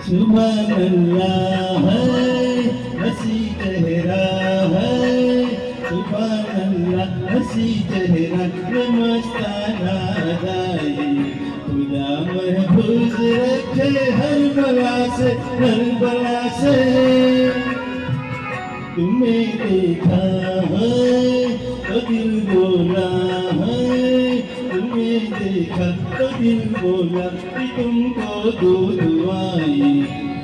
सुभान अल्लाह है हसी चेहरा है, सुभान अल्लाह हसी चेहरा ये मस्ताना अदाई। खुदा महफूज रखे हर बला से, हर बला से। तुम्हें देखा है तो दिल बोला है, तुम्हें देखा तो दिल बोला कि तुमको दूध आई।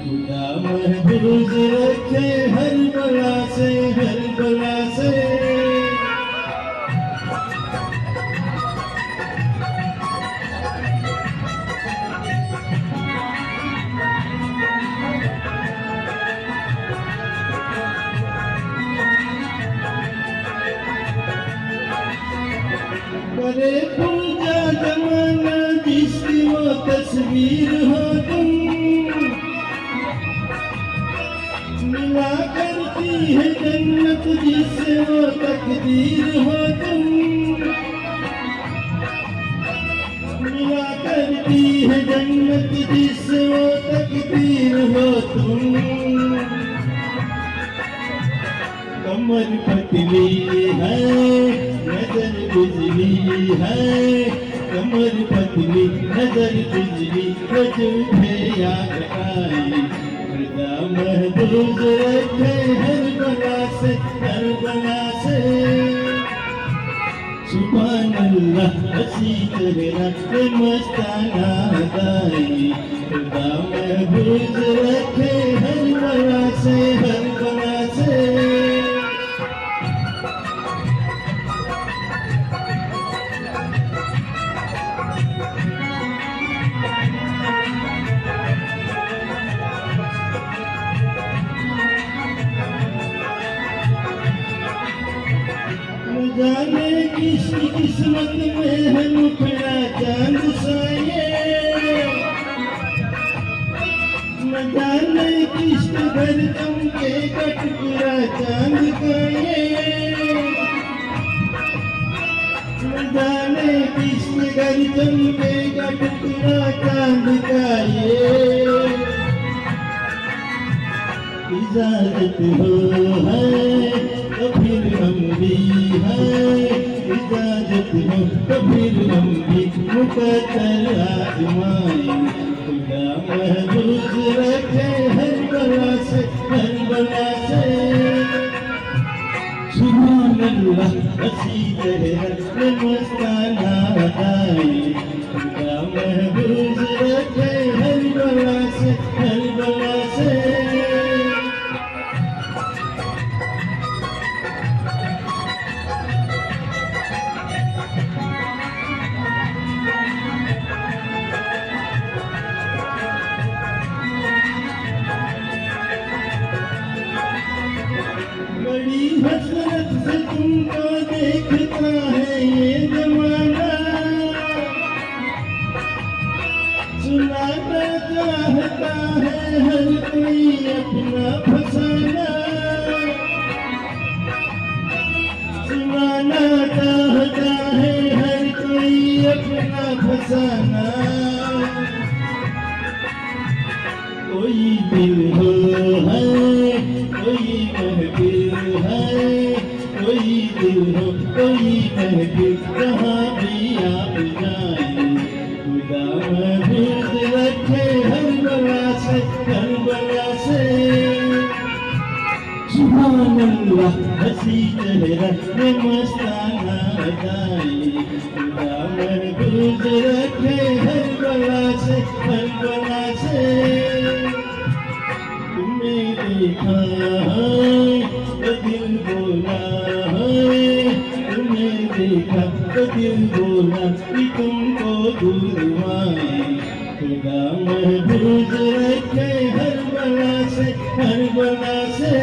खुदा महफूज रखे हर बला से, हर बला से। करे पूजा जमाना जिसकी वो तस्वीर हो तुम, मिला करती है जन्नत जिससे वो तकदीर हो तुम, मिला करती है जन्नत जिससे वो तकदीर हो तुम। कमर पतली है नजर बिजली है, कमर पतली नजर बिजली झूठे याद आई। खुदा महफूज रखे हर बला से, हर बला से। सुभान अल्लाह हसी चेहरा ये मस्ताना अदाई। खुदा महफूज रखे हर बला से, हर बला से। जाने किसकी किस्मत में है मुखड़ा चांद साये, न जाने किस घर चमके कटपुरा चांद का ये, न जाने किस घर चमके कटपुरा चांद का ये। इजाजत हो है तो फिर हम भी है, इजाजत हो तो फिर हम भी मुकद्दर आजमाए। खुदा महफूज रखे हर बला से, हर बला से। सुभान अल्लाह हसी चेहरा ये मस्ताना अदाई। खुदा महफूज रखे हर बला से, हर बला से। बड़ी हसरत से तुमको देखता है ये जमाना, सुनाना चाहता है हर कोई अपना फसाना, सुनाना चाहता है हर कोई अपना फसाना। कोई दिल हो है कोई महफिल है, कोई दिल हो कोई महफिल कहाँ भी आप जाए। खुदा महफूज रखे हर बला से, हर बला से। सुभान अल्लाह हसी चेहरा ये मस्ताना अदाई। खुदा महफूज रखे हर बला से, हर बला से। तुम्हें देखा है तो दिल बोला है, तुम्हें देखा तो दिल बोला कि तुमको दूध आई। खुदा महफूज रखे हर बला से, हर बला से।